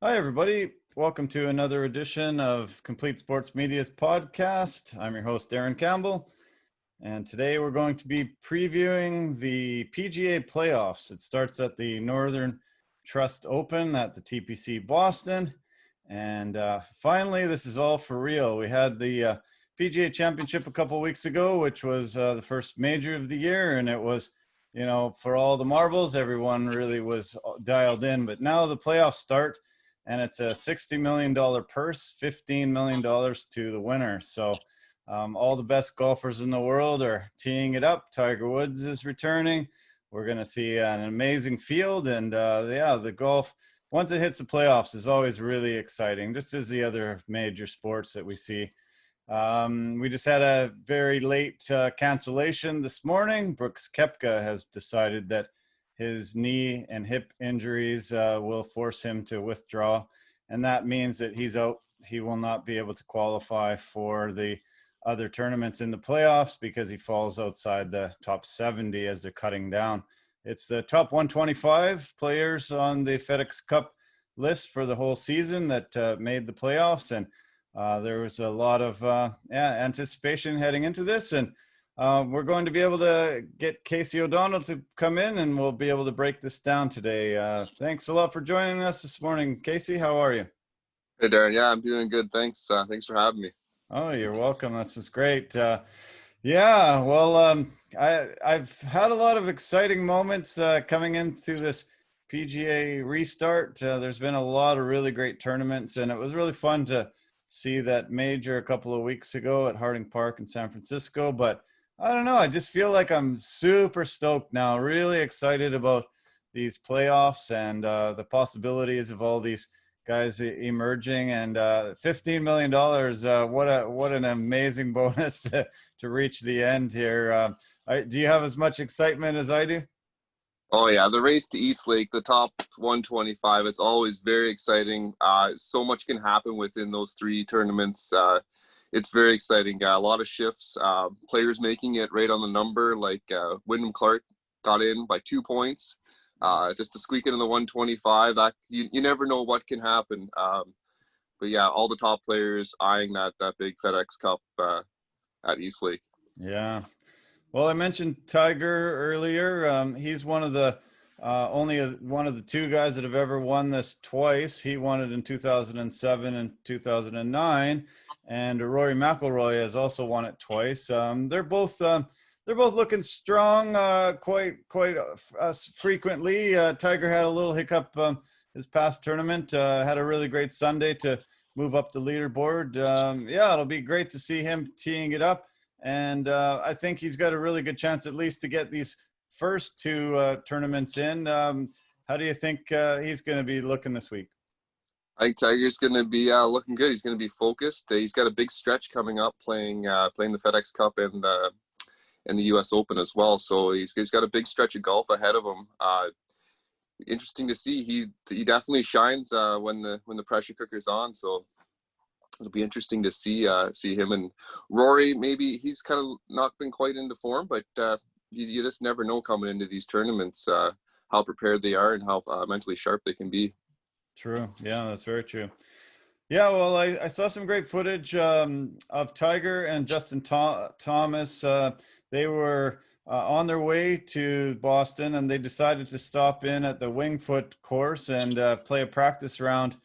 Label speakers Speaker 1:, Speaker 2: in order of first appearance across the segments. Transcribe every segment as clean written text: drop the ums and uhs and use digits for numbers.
Speaker 1: Hi, everybody. Welcome to another edition of Complete Sports Media's podcast. I'm your host, Darren Campbell, and today we're going to be previewing the PGA Playoffs. It starts at the Northern Trust Open at the TPC Boston, and finally, this is all for real. We had the PGA Championship a couple weeks ago, which was the first major of the year, and it was, for all the marbles, everyone really was dialed in. But now the playoffs start, and it's a $60 million purse, $15 million to the winner. So all the best golfers in the world are teeing it up. Tiger Woods is returning. We're going to see an amazing field. And the golf, once it hits the playoffs, is always really exciting, just as the other major sports that we see. We just had a very late cancellation this morning. Brooks Koepka has decided that his knee and hip injuries will force him to withdraw, and that means that he's out. He will not be able to qualify for the other tournaments in the playoffs because he falls outside the top 70 as they're cutting down. It's the top 125 players on the Fedex Cup list for the whole season that made the playoffs, and there was a lot of anticipation heading into this, and we're going to be able to get Casey O'Donnell to come in, and we'll be able to break this down today. Thanks a lot for joining us this morning. Casey, how are you?
Speaker 2: Hey, Darren. Yeah, I'm doing good. Thanks. Thanks for having me.
Speaker 1: Oh, you're welcome. This is great. I've had a lot of exciting moments coming into this PGA restart. There's been a lot of really great tournaments, and it was really fun to see that major a couple of weeks ago at Harding Park in San Francisco. But I don't know. I just feel like I'm super stoked now, really excited about these playoffs and the possibilities of all these guys emerging. And $15 million, what an amazing bonus to reach the end here. Do you have as much excitement as I do?
Speaker 2: Oh, yeah. The race to East Lake, the top 125, it's always very exciting. So much can happen within those three tournaments. It's very exciting. A lot of shifts, players making it right on the number, like Wyndham Clark got in by 2 points just to squeak it in the 125. You never know what can happen. But yeah, all the top players eyeing that big FedEx Cup at East Lake.
Speaker 1: Yeah. Well, I mentioned Tiger earlier. He's one of the one of the two guys that have ever won this twice. He won it in 2007 and 2009, and Rory McIlroy has also won it twice. They're both looking strong quite frequently. Tiger had a little hiccup his past tournament. Had a really great Sunday to move up the leaderboard. It'll be great to see him teeing it up. And I think he's got a really good chance at least to get these first two tournaments in. How do you think he's going to be looking this week?
Speaker 2: I think Tiger's going to be looking good. He's going to be focused. He's got a big stretch coming up playing the FedEx Cup and the U.S. Open as well. So he's got a big stretch of golf ahead of him. Interesting to see. He definitely shines when the pressure cooker's on. So it'll be interesting to see him and Rory. Maybe he's kind of not been quite into form, but you just never know coming into these tournaments how prepared they are and how mentally sharp they can be.
Speaker 1: True. Yeah, that's very true. Yeah, well, I saw some great footage of Tiger and Justin Thomas. They were on their way to Boston, and they decided to stop in at the Wingfoot course and play a practice round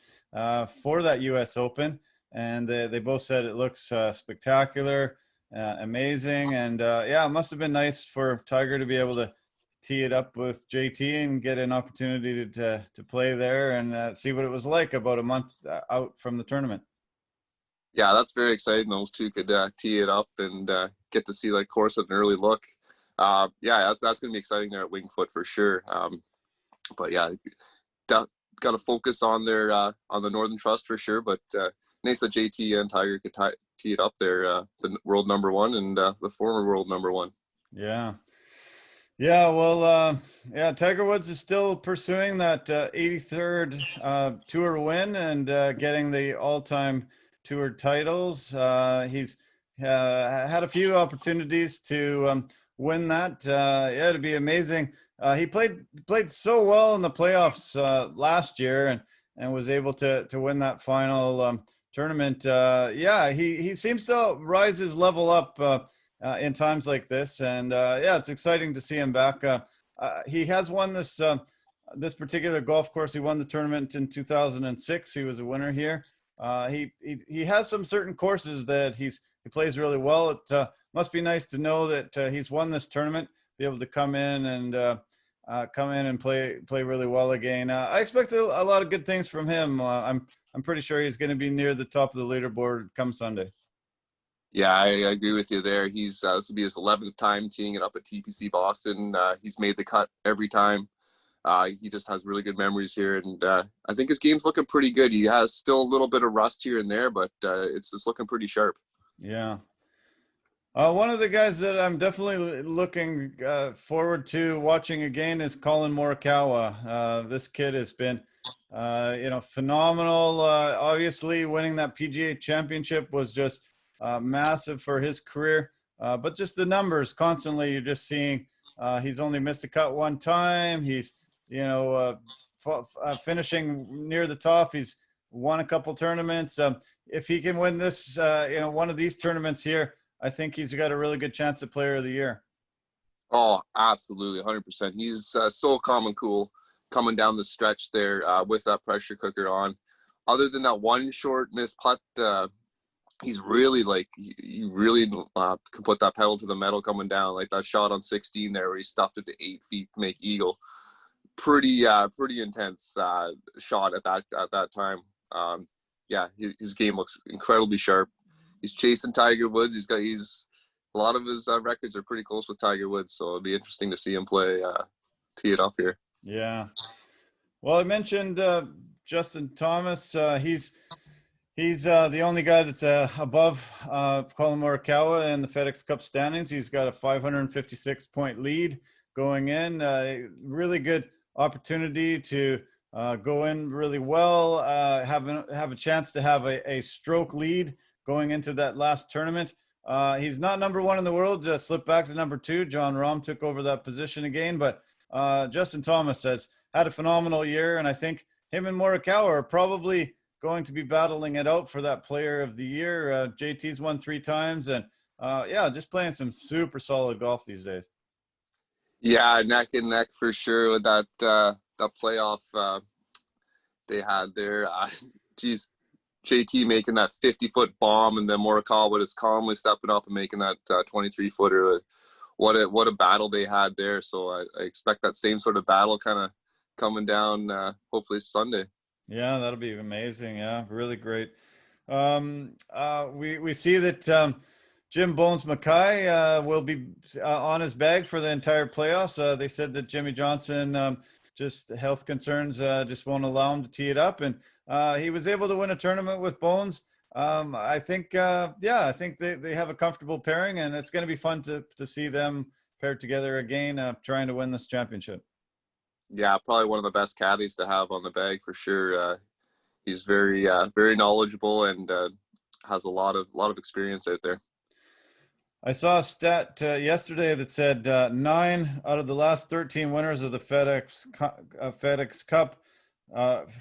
Speaker 1: for that U.S. Open. And they both said it looks spectacular, amazing. And it must have been nice for Tiger to be able to tee it up with JT and get an opportunity to play there and see what it was like about a month out from the tournament.
Speaker 2: Yeah, that's very exciting. Those two could tee it up and get to see like course at an early look. That's going to be exciting there at Wingfoot for sure. But yeah, got to focus on their on the Northern Trust for sure. But nice that JT and Tiger could tee it up there, the world number one and the former world number one.
Speaker 1: Yeah. Yeah, well, Tiger Woods is still pursuing that 83rd tour win and getting the all-time tour titles. He's had a few opportunities to win that. It'd be amazing. He played so well in the playoffs last year, and and was able to win that final tournament. Yeah, he seems to rise his level up in times like this, and yeah, it's exciting to see him back. He has won this particular golf course. He won the tournament in 2006. He was a winner here. He has some certain courses that he plays really well. It must be nice to know that he's won this tournament, be able to come in and play really well again. I expect a lot of good things from him. I'm pretty sure he's going to be near the top of the leaderboard come Sunday.
Speaker 2: Yeah, I agree with you there. This will be his 11th time teeing it up at TPC Boston. He's made the cut every time. He just has really good memories here, and I think his game's looking pretty good. He has still a little bit of rust here and there, but it's looking pretty sharp.
Speaker 1: Yeah. One of the guys that I'm definitely looking forward to watching again is Collin Morikawa. This kid has been, phenomenal. Obviously, winning that PGA Championship was just massive for his career. But just the numbers constantly, you're just seeing he's only missed a cut one time. He's, finishing near the top. He's won a couple tournaments. If he can win this, one of these tournaments here, I think he's got a really good chance at Player of the Year.
Speaker 2: Oh, absolutely, 100%. He's so calm and cool coming down the stretch there with that pressure cooker on. Other than that one short missed putt, he's really he really can put that pedal to the metal coming down. Like that shot on 16 there where he stuffed it to 8 feet to make eagle. Pretty intense shot at that time. Yeah, his game looks incredibly sharp. He's chasing Tiger Woods. He's a lot of his records are pretty close with Tiger Woods, so it'll be interesting to see him tee it up here.
Speaker 1: Yeah. Well, I mentioned Justin Thomas. He's the only guy that's above Collin Morikawa in the FedEx Cup standings. He's got a 556-point lead going in. Really good opportunity to go in really well. Have a chance to have a stroke lead going into that last tournament. He's not number one in the world. Just slipped back to number 2. John Rahm took over that position again. But Justin Thomas has had a phenomenal year, and I think him and Morikawa are probably going to be battling it out for that Player of the Year. JT's won 3 times, and just playing some super solid golf these days.
Speaker 2: Yeah, neck and neck for sure with that playoff they had there. Geez, JT making that 50-foot bomb, and then Morikawa is calmly stepping up and making that 23-footer. What a battle they had there. So I expect that same sort of battle kind of coming down hopefully Sunday.
Speaker 1: Yeah, that'll be amazing. Yeah, really great. We see that Jim Bones Mackay will be on his bag for the entire playoffs. They said that Jimmy Johnson, just health concerns, just won't allow him to tee it up. And he was able to win a tournament with Bones. I think they have a comfortable pairing, and it's going to be fun to see them paired together again, trying to win this championship.
Speaker 2: Yeah, probably one of the best caddies to have on the bag for sure. He's very knowledgeable and has a lot of experience out there.
Speaker 1: I saw a stat yesterday that said 9 out of the last 13 winners of the FedEx Cup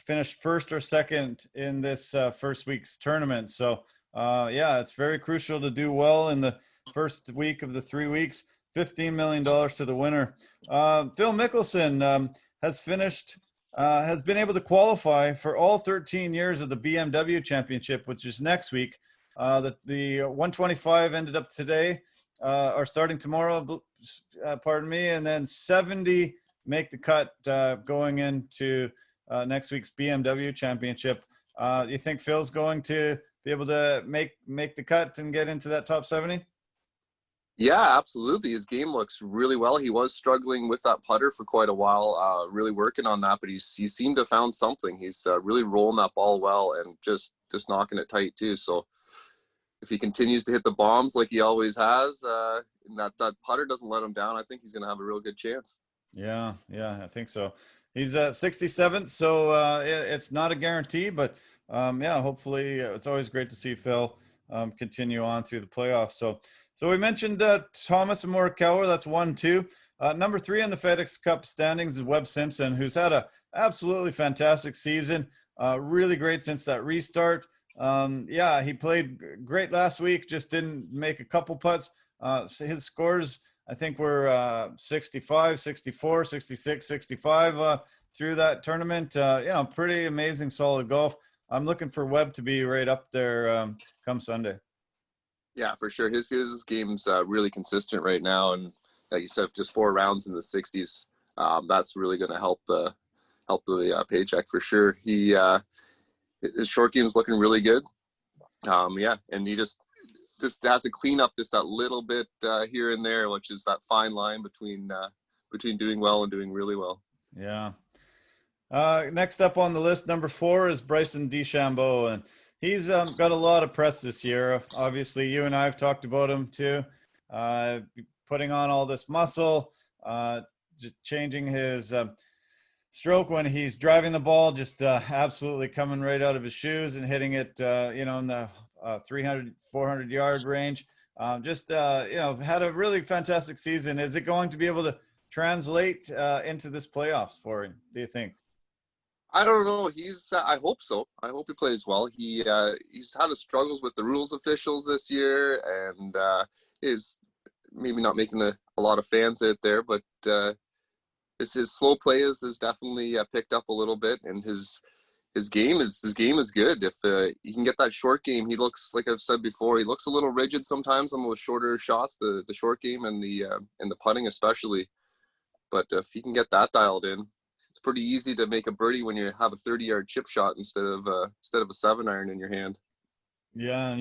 Speaker 1: finished first or second in this first week's tournament. So it's very crucial to do well in the first week of the 3 weeks. $15 million to the winner. Phil Mickelson has been able to qualify for all 13 years of the BMW Championship, which is next week. The 125 ended up today, or starting tomorrow, and then 70 make the cut going into next week's BMW Championship. You think Phil's going to be able to make the cut and get into that top 70?
Speaker 2: Yeah, absolutely. His game looks really well. He was struggling with that putter for quite a while, really working on that, but he seemed to have found something. He's really rolling that ball well and just knocking it tight too. So if he continues to hit the bombs like he always has, and that putter doesn't let him down, I think he's going to have a real good chance.
Speaker 1: Yeah, I think so. He's 67th, so it's not a guarantee, but hopefully it's always great to see Phil continue on through the playoffs. So we mentioned Thomas and Morikawa. That's 1-2. Number 3 on the FedEx Cup standings is Webb Simpson, who's had a absolutely fantastic season. Really great since that restart. Yeah, he played great last week, just didn't make a couple putts. So his scores, I think, were 65, 64, 66, 65 through that tournament. Pretty amazing, solid golf. I'm looking for Webb to be right up there come Sunday.
Speaker 2: Yeah, for sure. His game's really consistent right now, and like you said, just 4 rounds in the 60s. That's really going to help the paycheck for sure. His short game is looking really good. And he just has to clean up just that little bit here and there, which is that fine line between doing well and doing really well.
Speaker 1: Yeah. Next up on the list, number 4 is Bryson DeChambeau, and he's got a lot of press this year. Obviously, you and I have talked about him too. Putting on all this muscle, just changing his stroke when he's driving the ball, just absolutely coming right out of his shoes and hitting it, in the 300, 400 yard range. Had a really fantastic season. Is it going to be able to translate into this playoffs for him, do you think?
Speaker 2: I don't know. I hope so. I hope he plays well. He's had his struggles with the rules officials this year, and is maybe not making a lot of fans out there, but his slow play is definitely picked up a little bit, and his game is good. If he can get that short game, he looks, like I've said before, he looks a little rigid sometimes on those shorter shots, the short game and the putting especially. But if he can get that dialed in, it's pretty easy to make a birdie when you have a 30-yard chip shot instead of a 7-iron in your hand.
Speaker 1: Yeah, and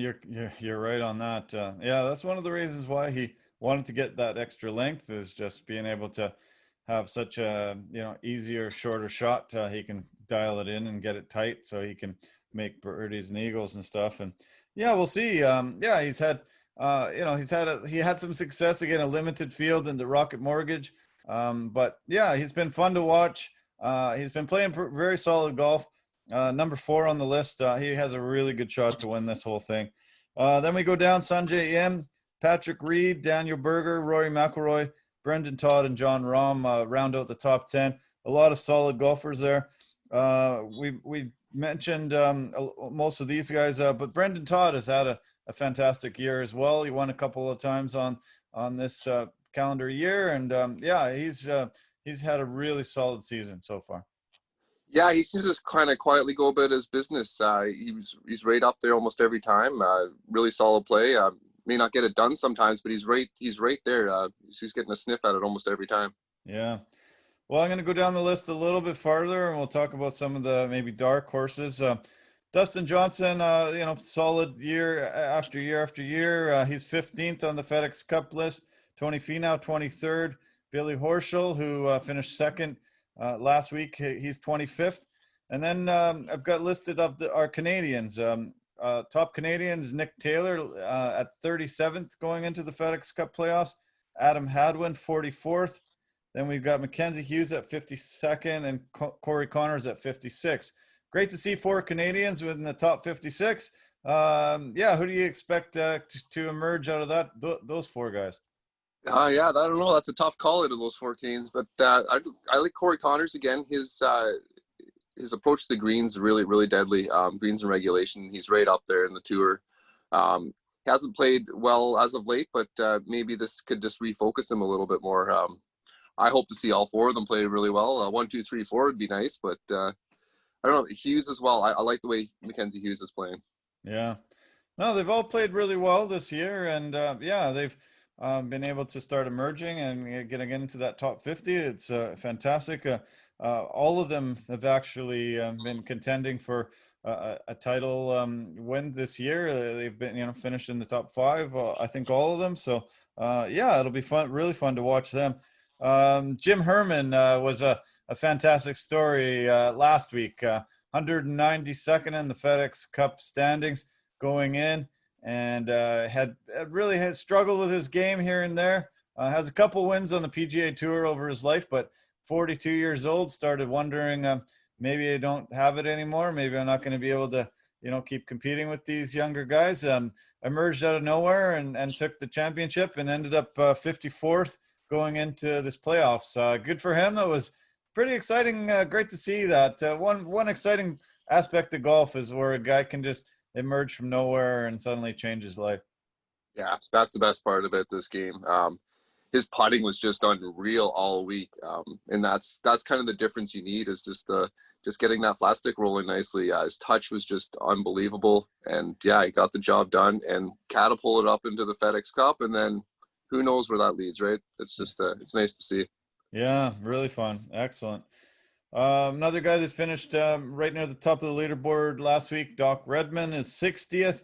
Speaker 1: you're right on that. That's one of the reasons why he wanted to get that extra length, is just being able to have such a easier, shorter shot. He can dial it in and get it tight, so he can make birdies and eagles and stuff. And yeah, we'll see. He's had he had some success again, a limited field in the Rocket Mortgage. But yeah, he's been fun to watch. He's been playing very solid golf. Number 4 on the list. He has a really good shot to win this whole thing. Then we go down: Sanjay M, Patrick Reed, Daniel Berger, Rory McIlroy, Brendan Todd, and John Rahm round out the top 10. A lot of solid golfers there. We mentioned most of these guys, but Brendan Todd has had a fantastic year as well. He won a couple of times on this calendar year, and he's had a really solid season so far.
Speaker 2: Yeah, he seems to kind of quietly go about his business. He's right up there almost every time. Really solid play. May not get it done sometimes, but he's right there. He's getting a sniff at it almost every time.
Speaker 1: Yeah. Well, I'm going to go down the list a little bit farther, and we'll talk about some of the maybe dark horses. Dustin Johnson, solid year after year after year. He's 15th on the FedEx Cup list. Tony Finau, 23rd. Billy Horschel, who finished second last week, he's 25th. And then I've got listed our Canadians. Top Canadians: Nick Taylor at 37th going into the FedEx Cup playoffs. Adam Hadwin, 44th. Then we've got Mackenzie Hughes at 52nd and Corey Connors at 56th. Great to see 4 Canadians within the top 56. Who do you expect to emerge out of those 4 guys?
Speaker 2: I don't know. That's a tough call out of those 4 Canes, but I like Corey Connors again. His approach to the greens is really, really deadly. Greens and regulation, he's right up there in the tour. He hasn't played well as of late, but maybe this could just refocus him a little bit more. I hope to see all 4 of them play really well. 1, 2, 3, 4 would be nice, but I don't know. Hughes as well. I like the way Mackenzie Hughes is playing.
Speaker 1: Yeah. No, they've all played really well this year, and they've been able to start emerging and getting into that top 50. It's fantastic. All of them have actually been contending for a title win this year. They've been, finished in the top 5. I think all of them. So it'll be fun, really fun to watch them. Jim Herman was a fantastic story last week. 192nd in the FedEx Cup standings going in, and had struggled with his game here and there. Has a couple wins on the PGA Tour over his life, but 42 years old, started wondering, maybe I don't have it anymore. Maybe I'm not going to be able to, keep competing with these younger guys. Emerged out of nowhere and took the championship and ended up 54th going into this playoffs. Good for him. It was pretty exciting. Great to see that. One exciting aspect of golf is where a guy can just emerge from nowhere and suddenly change his life.
Speaker 2: Yeah, that's the best part about this game. His putting was just unreal all week, and that's kind of the difference you need, is just getting that flat stick rolling nicely. His touch was just unbelievable, and yeah, he got the job done and catapulted up into the FedEx Cup, and then who knows where that leads, right? It's just it's nice to see.
Speaker 1: Yeah, really fun. Excellent. Another guy that finished right near the top of the leaderboard last week, Doc Redman, is 60th.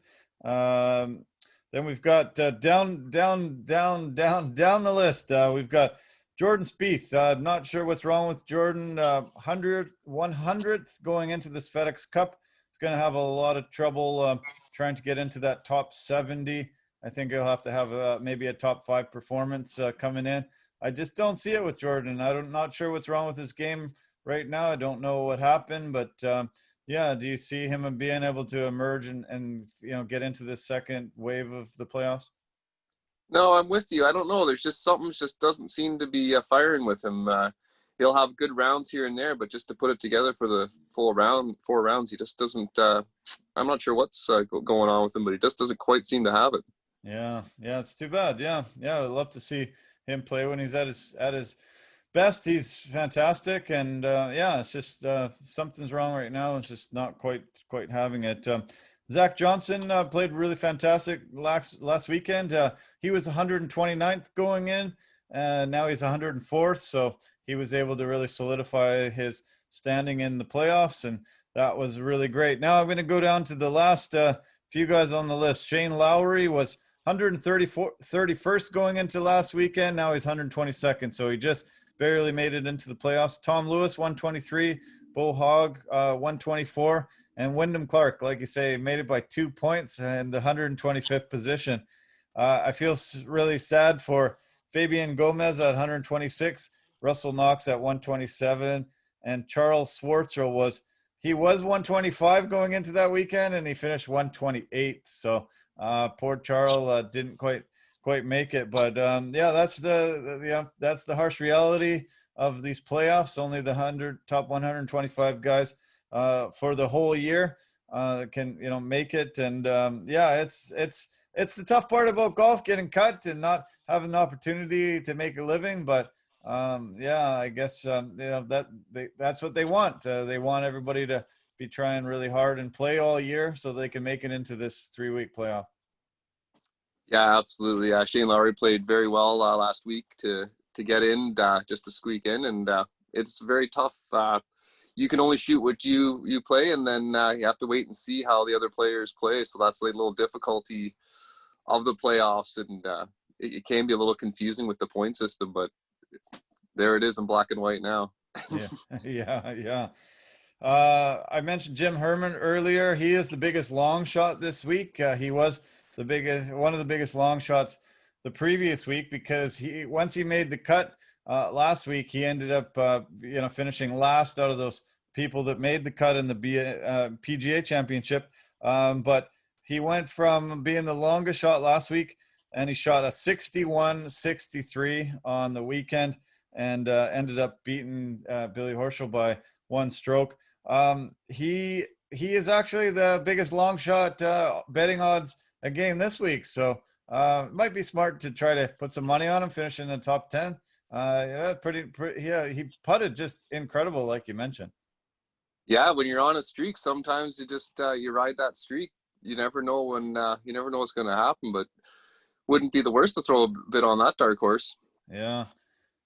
Speaker 1: Then we've got down the list. We've got Jordan Spieth. Not sure what's wrong with Jordan. 100th going into this FedEx Cup. He's going to have a lot of trouble trying to get into that top 70. I think he'll have to have maybe a top 5 performance coming in. I just don't see it with Jordan. I'm not sure what's wrong with his game right now. I don't know what happened, but yeah, do you see him being able to emerge and get into this second wave of the playoffs?
Speaker 2: No, I'm with you. I don't know. There's just something just doesn't seem to be firing with him. He'll have good rounds here and there, but just to put it together for the full round, 4 rounds, he just doesn't. I'm not sure what's going on with him, but he just doesn't quite seem to have it.
Speaker 1: Yeah, it's too bad. Yeah, I'd love to see him play when he's at his best. He's fantastic, and yeah, it's just something's wrong right now. It's just not quite having it. Zach Johnson played really fantastic last weekend. He was 129th going in, and now he's 104th. So he was able to really solidify his standing in the playoffs, and that was really great. Now I'm going to go down to the last few guys on the list. Shane Lowry was 131st going into last weekend. Now he's 122nd, so he just barely made it into the playoffs. Tom Lewis, 123. Bo Hogg, 124. And Wyndham Clark, like you say, made it by 2 points and the 125th position. I feel really sad for Fabian Gomez at 126, Russell Knox at 127, and Charles Schwartzel was 125 going into that weekend, and he finished 128. So poor Charles didn't quite make it, but yeah, that's the harsh reality of these playoffs. Only the top 125 guys for the whole year can make it, and yeah, it's the tough part about golf, getting cut and not having an opportunity to make a living. But yeah, I guess that's what they want. They want everybody to be trying really hard and play all year so they can make it into this 3-week playoff.
Speaker 2: Yeah, absolutely. Shane Lowry played very well last week to get in, just to squeak in, and it's very tough. You can only shoot what you play, and then you have to wait and see how the other players play. So that's a little difficulty of the playoffs, and it can be a little confusing with the point system, but there it is in black and white now.
Speaker 1: Yeah. I mentioned Jim Herman earlier. He is the biggest long shot this week. He was one of the biggest long shots the previous week, because once he made the cut last week, he ended up finishing last out of those people that made the cut in the PGA Championship. But he went from being the longest shot last week, and he shot a 61-63 on the weekend, and ended up beating Billy Horschel by 1 stroke. He is actually the biggest long shot betting odds again this week, so it might be smart to try to put some money on him, finish in the top 10. Yeah, pretty. Yeah, he putted just incredible, like you mentioned.
Speaker 2: Yeah, when you're on a streak, sometimes you just you ride that streak. You never know what's going to happen, but wouldn't be the worst to throw a bit on that dark horse.
Speaker 1: Yeah,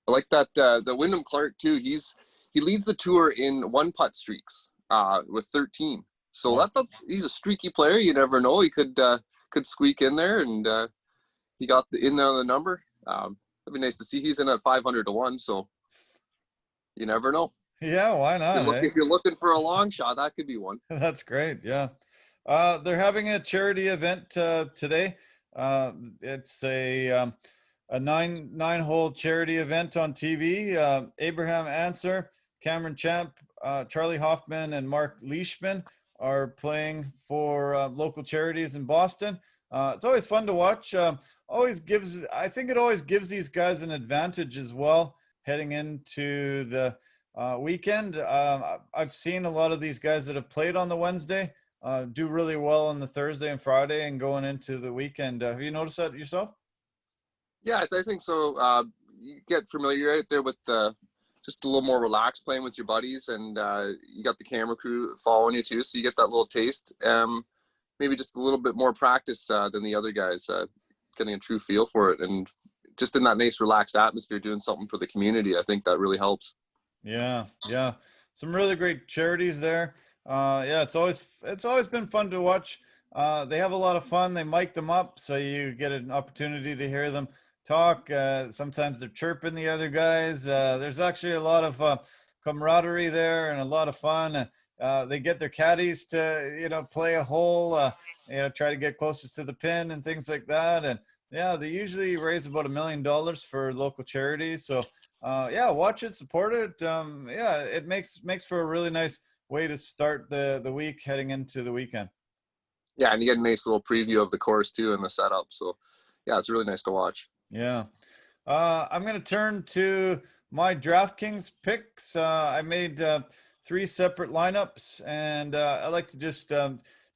Speaker 2: I like that. The Wyndham Clark too. He leads the tour in 1-putt streaks with 13. So he's a streaky player. You never know. He could squeak in there, and he got in there on the number. It'd be nice to see. He's in at 500 to 1. So you never know.
Speaker 1: Yeah, why not?
Speaker 2: If you're looking for a long shot, that could be one.
Speaker 1: That's great. Yeah. They're having a charity event today. It's a 9-hole charity event on TV. Abraham Answer, Cameron Champ, Charlie Hoffman, and Mark Leishman are playing for local charities in Boston. It's always fun to watch. I think it always gives these guys an advantage as well, heading into the weekend. I've seen a lot of these guys that have played on the Wednesday do really well on the Thursday and Friday and going into the weekend. Have you noticed that yourself?
Speaker 2: Yeah, I think so. You get familiar out there with just a little more relaxed playing with your buddies, and you got the camera crew following you too, so you get that little taste. Maybe just a little bit more practice than the other guys, getting a true feel for it, and just in that nice relaxed atmosphere, doing something for the community. I think that really helps.
Speaker 1: Yeah, yeah. Some really great charities there. Yeah, it's always been fun to watch. They have a lot of fun. They mic them up, so you get an opportunity to hear them talk. Sometimes they're chirping the other guys. There's actually a lot of camaraderie there and a lot of fun. They get their caddies to play a hole, try to get closest to the pin and things like that. And yeah, they usually raise about $1 million for local charities. So yeah, watch it, support it. Yeah, it makes for a really nice way to start the week heading into the weekend.
Speaker 2: Yeah, and you get a nice little preview of the course too and the setup. So yeah, it's really nice to watch.
Speaker 1: Yeah. I'm going to turn to my DraftKings picks. I made 3 separate lineups, and I like to just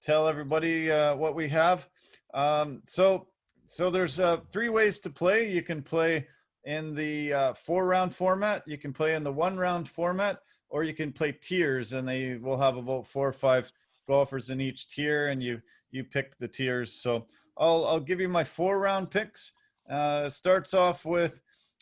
Speaker 1: tell everybody what we have. So there's 3 ways to play. You can play in the 4-round format. You can play in the 1-round format, or you can play tiers, and they will have about 4 or 5 golfers in each tier, and you pick the tiers. So I'll give you my 4-round picks. Starts off with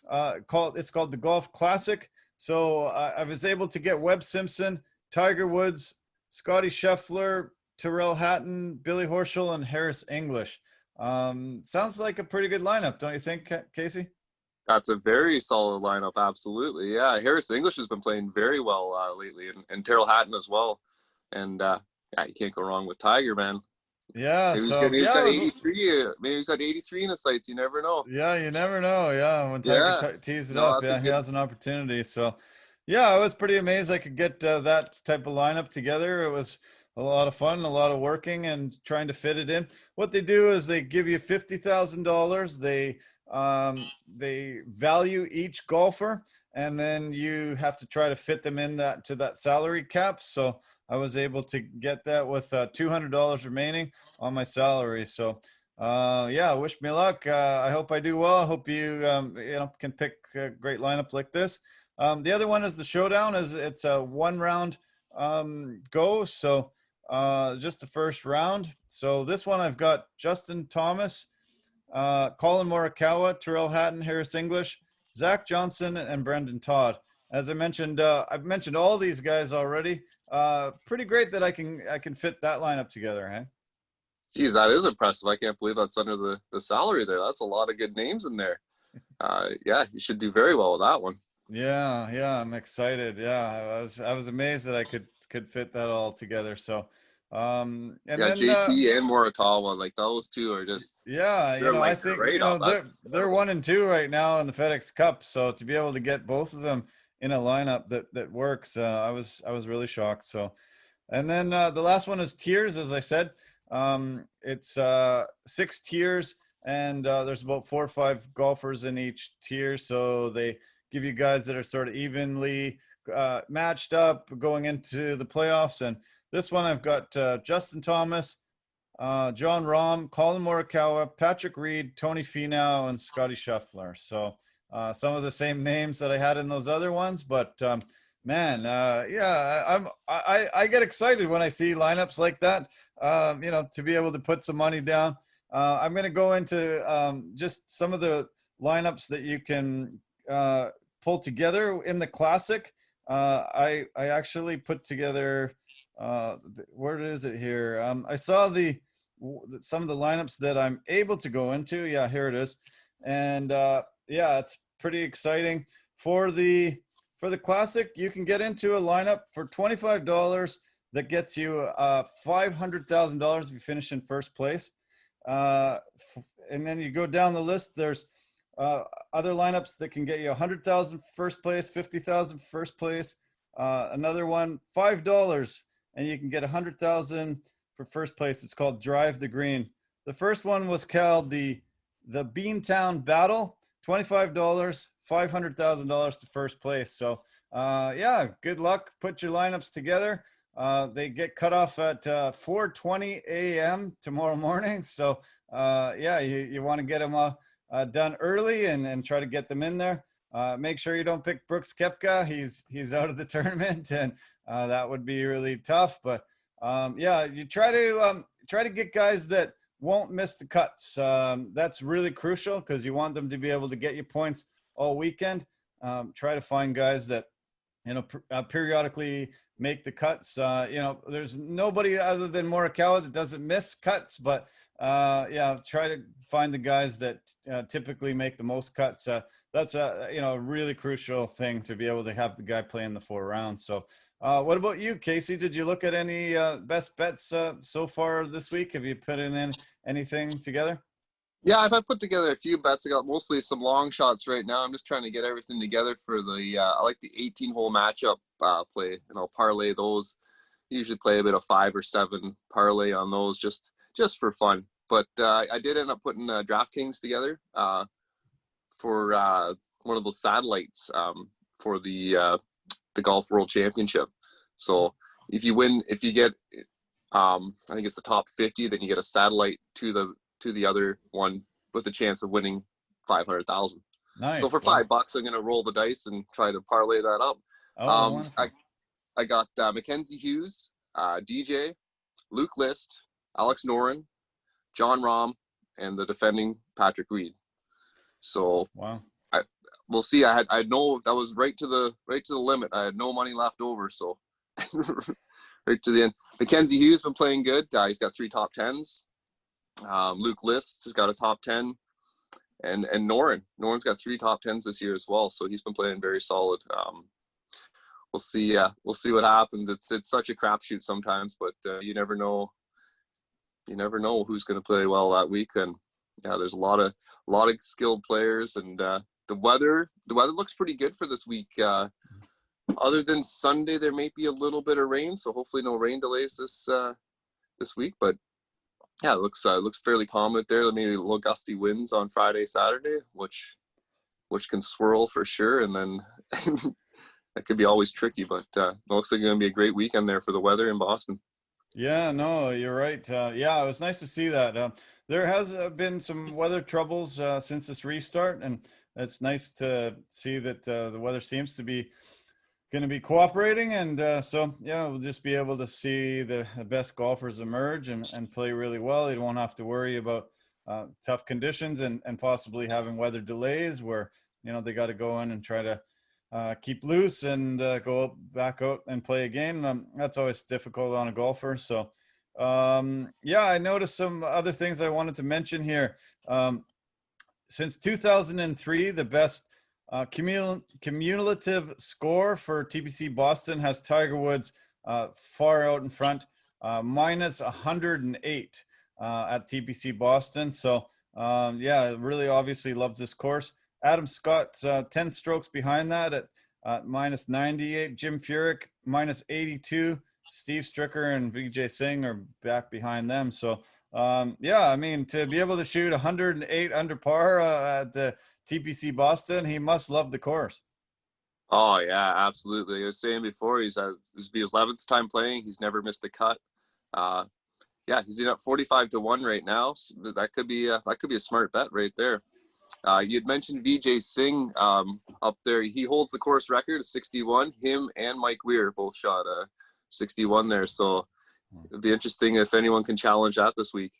Speaker 1: it's called the Golf Classic. So I was able to get Webb Simpson, Tiger Woods, Scotty Scheffler, Tyrrell Hatton, Billy Horschel, and Harris English. Sounds like a pretty good lineup, don't you think, Casey?
Speaker 2: That's a very solid lineup. Absolutely. Yeah. Harris English has been playing very well lately, and Tyrrell Hatton as well. And yeah, you can't go wrong with Tiger, man.
Speaker 1: Yeah.
Speaker 2: Maybe he's got 83. Maybe he's got 83 in the sights. You never know.
Speaker 1: Yeah, you never know. Yeah, when Tiger tees it up, yeah, he has an opportunity. So, yeah, I was pretty amazed I could get that type of lineup together. It was a lot of fun, a lot of working, and trying to fit it in. What they do is they give you $50,000. They value each golfer, and then you have to try to fit them in to that salary cap. So I was able to get that with $200 remaining on my salary. So yeah, wish me luck. I hope I do well. I hope you can pick a great lineup like this. The other one is the Showdown. It's a 1-round go. So just the first round. So this one I've got Justin Thomas, Collin Morikawa, Tyrrell Hatton, Harris English, Zach Johnson, and Brendan Todd. As I mentioned, I've mentioned all these guys already. Pretty great that I can fit that lineup together, huh?
Speaker 2: Geez, that is impressive. I can't believe that's under the salary there. That's a lot of good names in there. Yeah, you should do very well with that one.
Speaker 1: Yeah, I'm excited. Yeah, I was amazed that I could fit that all together. So, and
Speaker 2: yeah,
Speaker 1: then
Speaker 2: JT and Morikawa, like those two are just
Speaker 1: I think they're 1 and 2 right now in the FedEx Cup. So to be able to get both of them in a lineup that works, I was really shocked. So, and then the last one is tiers, as I said. It's 6 tiers, and there's about 4 or 5 golfers in each tier. So they give you guys that are sort of evenly matched up going into the playoffs. And this one I've got Justin Thomas, John Rahm, Collin Morikawa, Patrick Reed, Tony Finau, and Scotty Scheffler. So some of the same names that I had in those other ones, but man, yeah, I get excited when I see lineups like that. To be able to put some money down. I'm going to go into just some of the lineups that you can pull together in the Classic. I actually put together, where is it here? I saw some of the lineups that I'm able to go into. Yeah, here it is. And yeah, it's pretty exciting. For the Classic, you can get into a lineup for $25 that gets you $500,000 if you finish in first place. And then you go down the list. There's other lineups that can get you $100,000 first place, $50,000 first place. Another one, $5, and you can get $100,000 for first place. It's called Drive the Green. The first one was called the Beantown Battle. $25, $500,000 to first place. So Yeah, good luck. Put your lineups together. They get cut off at 4:20 a.m. tomorrow morning. So, yeah, you want to get them done early and try to get them in there. Make sure you don't pick Brooks Koepka. He's out of the tournament, and that would be really tough. But yeah, you try to get guys that won't miss the cuts. That's really crucial because you want them to be able to get you points all weekend. Try to find guys that periodically make the cuts. There's nobody other than Morikawa that doesn't miss cuts, but yeah, try to find the guys that typically make the most cuts. That's a really crucial thing to be able to have the guy play in the 4 rounds. So what about you, Casey? Did you look at any best bets so far this week? Have you put in anything together?
Speaker 2: Yeah, if I put together a few bets, I got mostly some long shots right now. I'm just trying to get everything together for the, I like the 18-hole matchup play, and I'll parlay those. Usually play a bit of 5 or 7 parlay on those just for fun. But I did end up putting DraftKings together for one of those satellites for the Golf World Championship. So if you get, I think it's the top 50, then you get a satellite to the other one with the chance of winning 500,000.
Speaker 1: Nice.
Speaker 2: So for $5, I'm going to roll the dice and try to parlay that up. I got Mackenzie Hughes, DJ, Luke List, Alex Noren, John Rahm, and the defending Patrick Reed. So
Speaker 1: wow.
Speaker 2: We'll see. I had no, that was right to the limit. I had no money left over, so right to the end. Mackenzie Hughes been playing good. He's got 3 top 10s. Luke List has got a top 10, and Noren's got 3 top 10s this year as well. So he's been playing very solid. We'll see. We'll see what happens. It's such a crapshoot sometimes, but you never know. You never know who's going to play well that week. And yeah, there's a lot of skilled players, and the weather looks pretty good for this week. Other than Sunday, there may be a little bit of rain, so hopefully no rain delays this week. But yeah, it looks fairly calm out there. Maybe a little gusty winds on Friday, Saturday, which can swirl for sure, and then that could be always tricky. But it looks like it's going to be a great weekend there for the weather in Boston.
Speaker 1: Yeah, no, you're right. Yeah, it was nice to see that. There has been some weather troubles since this restart, and it's nice to see that the weather seems to be going to be cooperating. And so, yeah, we'll just be able to see the best golfers emerge and play really well. They won't have to worry about tough conditions and possibly having weather delays where, they got to go in and try to keep loose and go back out and play a game. That's always difficult on a golfer. So, yeah, I noticed some other things I wanted to mention here. Since 2003, the best cumulative score for TPC Boston has Tiger Woods far out in front, minus 108 at TPC Boston. So, yeah, really obviously loves this course. Adam Scott's 10 strokes behind that at minus 98. Jim Furyk minus 82. Steve Stricker and Vijay Singh are back behind them. So, yeah, I mean, to be able to shoot 108 under par at the TPC Boston, he must love the course.
Speaker 2: Oh yeah, absolutely. I was saying before, this will be his 11th time playing. He's never missed a cut. Yeah, he's in at 45 to 1 right now. So that could be a smart bet right there. You had mentioned Vijay Singh up there. He holds the course record of 61. Him and Mike Weir both shot 61 there. So it'd be interesting if anyone can challenge that this week.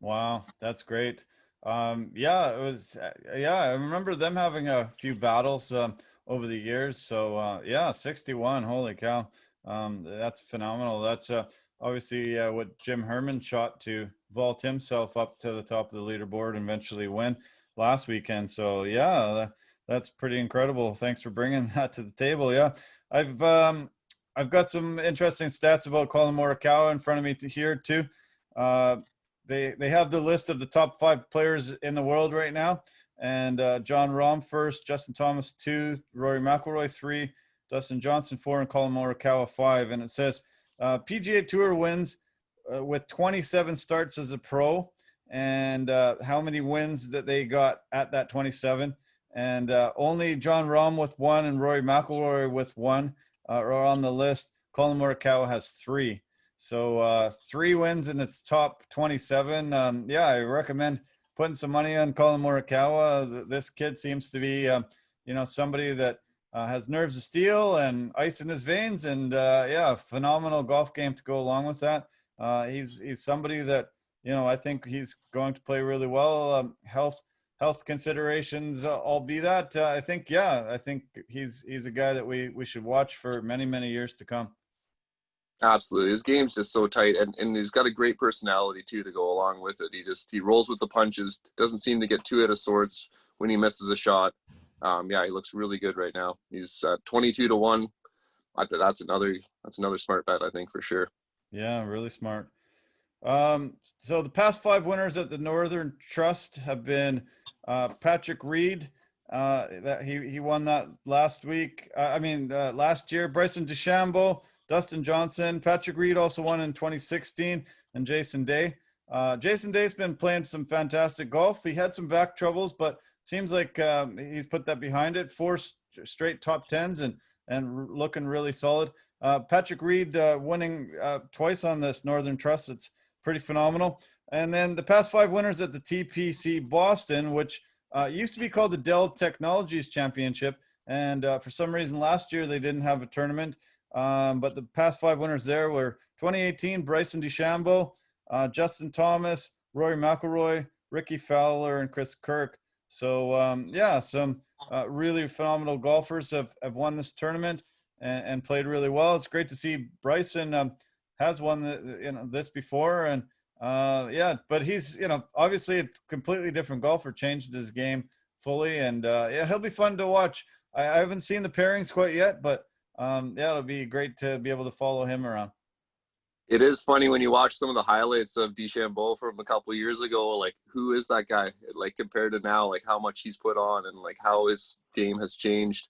Speaker 1: Wow, that's great. Yeah, it was. Yeah, I remember them having a few battles over the years. So yeah, 61. Holy cow, that's phenomenal. That's obviously what Jim Herman shot to vault himself up to the top of the leaderboard and eventually win last weekend. So yeah, that's pretty incredible. Thanks for bringing that to the table. Yeah, I've got some interesting stats about Collin Morikawa in front of me here too. They have the list of the top 5 players in the world right now, and John Rahm first, Justin Thomas 2, Rory McIlroy 3, Dustin Johnson 4, and Collin Morikawa 5. And it says PGA Tour wins with 27 starts as a pro, and how many wins that they got at that 27. and only John Rahm with 1 and Rory McIlroy with 1 are on the list. Collin Morikawa has 3. So 3 wins in its top 27. Yeah, I recommend putting some money on Collin Morikawa. This kid seems to be, somebody that has nerves of steel and ice in his veins, and yeah, phenomenal golf game to go along with that. He's somebody that, I think he's going to play really well. Health considerations, all be that. I think he's a guy that we should watch for many, many years to come.
Speaker 2: Absolutely. His game's just so tight, and he's got a great personality too to go along with it. He rolls with the punches, doesn't seem to get too out of sorts when he misses a shot. Yeah, he looks really good right now. He's 22-1. That's another smart bet, I think, for sure.
Speaker 1: Yeah, really smart. So the past 5 winners at the Northern Trust have been Patrick Reed. That he won that last week. Last year. Bryson DeChambeau, Dustin Johnson, Patrick Reed also won in 2016, and Jason Day. Jason Day's been playing some fantastic golf. He had some back troubles, but seems like he's put that behind it. 4 straight top 10s and looking really solid. Patrick Reed winning twice on this Northern Trust. It's pretty phenomenal. And then the past 5 winners at the TPC Boston, which used to be called the Dell Technologies Championship. And for some reason last year they didn't have a tournament. But the past 5 winners there were 2018, Bryson DeChambeau, Justin Thomas, Rory McIlroy, Ricky Fowler, and Chris Kirk. So yeah, some really phenomenal golfers have won this tournament and played really well. It's great to see Bryson has won this before, and yeah, but he's obviously a completely different golfer, changed his game fully, and yeah, he'll be fun to watch. I haven't seen the pairings quite yet, but yeah, it'll be great to be able to follow him around.
Speaker 2: It is funny when you watch some of the highlights of DeChambeau from a couple of years ago, like who is that guy? Like compared to now, like how much he's put on and like how his game has changed.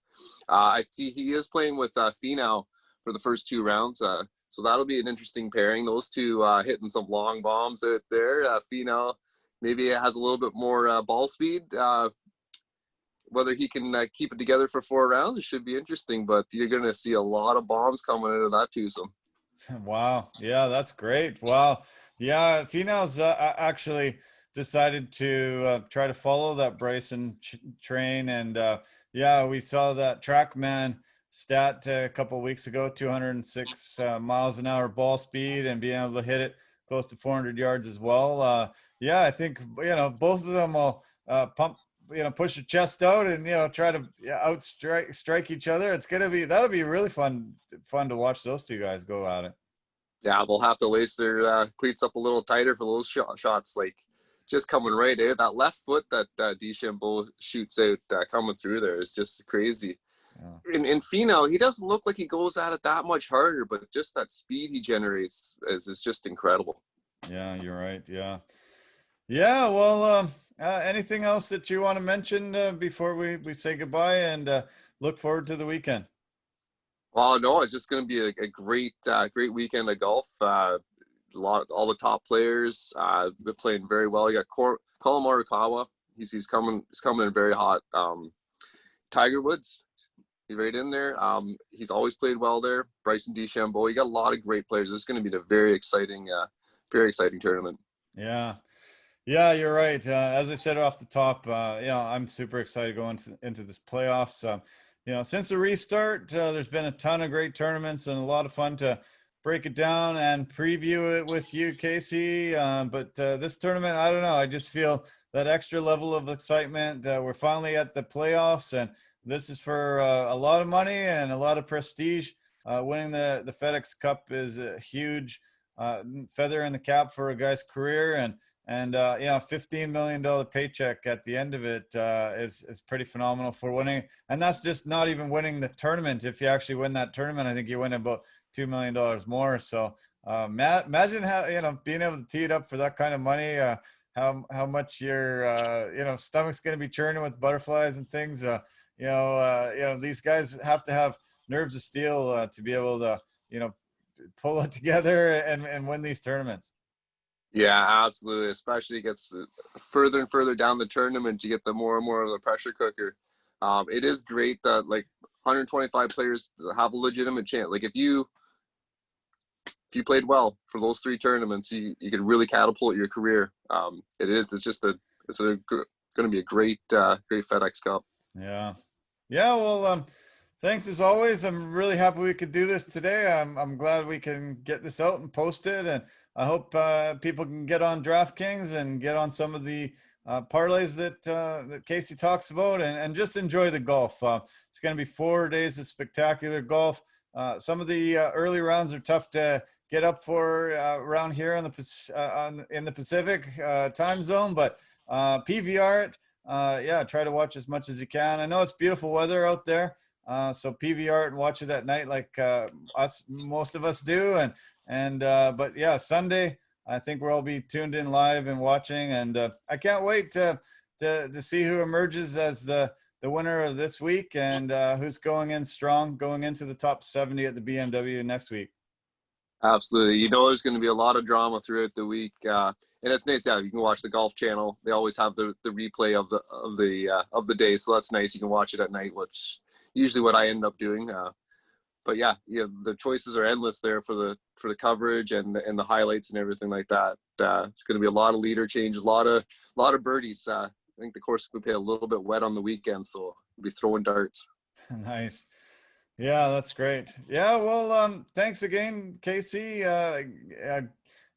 Speaker 2: I see he is playing with Finau for the first 2 rounds. So that'll be an interesting pairing. Those two hitting some long bombs out there. Finau maybe has a little bit more ball speed. Whether he can keep it together for 4 rounds, it should be interesting. But you're going to see a lot of bombs coming out of that twosome.
Speaker 1: Wow. Yeah, that's great. Wow. Yeah, Finau's actually decided to try to follow that Bryson train. And yeah, we saw that TrackMan stat a couple of weeks ago, 206 miles an hour ball speed and being able to hit it close to 400 yards as well. Yeah, I think, both of them will push your chest out and, try to strike each other. That'll be really fun to watch those 2 guys go at it.
Speaker 2: Yeah, they'll have to lace their cleats up a little tighter for those shots. Like just coming right out, that left foot that DeChambeau shoots out coming through there is just crazy. Yeah. In Finau, he doesn't look like he goes at it that much harder, but just that speed he generates is just incredible.
Speaker 1: Yeah, you're right. Yeah. Yeah. Well, anything else that you want to mention before we say goodbye and look forward to the weekend?
Speaker 2: Well, no, it's just going to be a great weekend of golf. All the top players, they're playing very well. You got Collin Morikawa. He's coming in very hot. Tiger Woods, he's right in there. He's always played well there. Bryson DeChambeau. You got a lot of great players. It's going to be a very exciting tournament.
Speaker 1: Yeah. Yeah, you're right. As I said off the top, I'm super excited going into this playoffs. Since the restart, there's been a ton of great tournaments and a lot of fun to break it down and preview it with you, Casey. But this tournament, I don't know. I just feel that extra level of excitement. We're finally at the playoffs, and this is for a lot of money and a lot of prestige. Winning the Fedex Cup is a huge feather in the cap for a guy's career, and $15 million paycheck at the end of it is pretty phenomenal for winning. And that's just not even winning the tournament. If you actually win that tournament, I think you win about $2 million more. So imagine how, being able to tee it up for that kind of money, how much your, stomach's going to be churning with butterflies and things. These guys have to have nerves of steel to be able to, pull it together and win these tournaments.
Speaker 2: Yeah, absolutely. Especially it gets further and further down the tournament, you get the more and more of the pressure cooker. It is great that like 125 players have a legitimate chance. Like if you played well for those 3 tournaments, you could really catapult your career. It's going to be a great FedEx Cup.
Speaker 1: Yeah. Yeah. Well, thanks as always. I'm really happy we could do this today. I'm glad we can get this out and post it. And I hope people can get on DraftKings and get on some of the parlays that Casey talks about, and just enjoy the golf. It's going to be 4 days of spectacular golf. Some of the early rounds are tough to get up for around here in the Pacific time zone, but PVR it. Yeah, try to watch as much as you can. I know it's beautiful weather out there, so PVR it and watch it at night like most of us do. But yeah, Sunday, I think we'll all be tuned in live and watching, and I can't wait to see who emerges as the winner of this week, and who's going in strong, going into the top 70 at the BMW next week.
Speaker 2: Absolutely. You know, there's going to be a lot of drama throughout the week, and it's nice. Yeah, you can watch the Golf Channel. They always have the replay of the day, so that's nice. You can watch it at night, which usually what I end up doing. But yeah, the choices are endless there for the coverage and the highlights and everything like that. It's going to be a lot of leader change, a lot of birdies. I think the course will be a little bit wet on the weekend, so we'll be throwing darts.
Speaker 1: Nice. Yeah, that's great. Yeah, well, thanks again, Casey.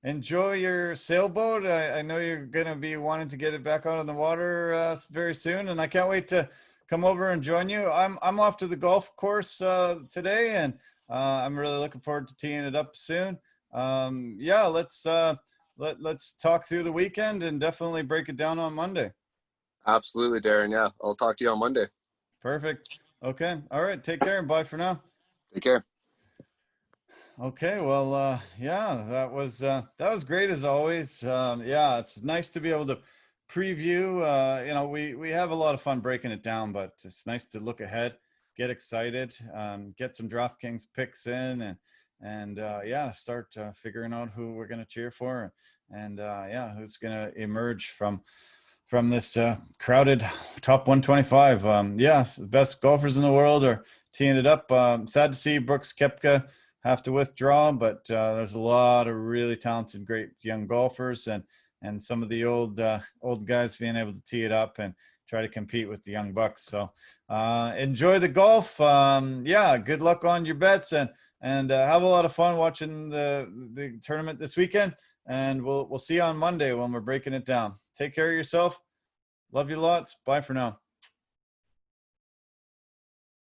Speaker 1: Enjoy your sailboat. I know you're going to be wanting to get it back out on the water very soon, and I can't wait to come over and join you. I'm off to the golf course today, and I'm really looking forward to teeing it up soon. Yeah, let's talk through the weekend and definitely break it down on Monday.
Speaker 2: Absolutely, Darren. Yeah, I'll talk to you on Monday.
Speaker 1: Perfect. Okay. All right. Take care and bye for now.
Speaker 2: Take care.
Speaker 1: Okay. Well, yeah, that was great as always. Yeah, it's nice to be able to preview. We have a lot of fun breaking it down, but it's nice to look ahead, get excited, get some DraftKings picks in, and yeah, start figuring out who we're going to cheer for, and yeah, who's going to emerge from this crowded top 125. Yeah, the best golfers in the world are teeing it up. Sad to see Brooks Koepka have to withdraw, but there's a lot of really talented, great young golfers, and some of the old guys being able to tee it up and try to compete with the young bucks. So enjoy the golf. Yeah, good luck on your bets, and have a lot of fun watching the tournament this weekend. And we'll see you on Monday when we're breaking it down. Take care of yourself. Love you lots. Bye for now.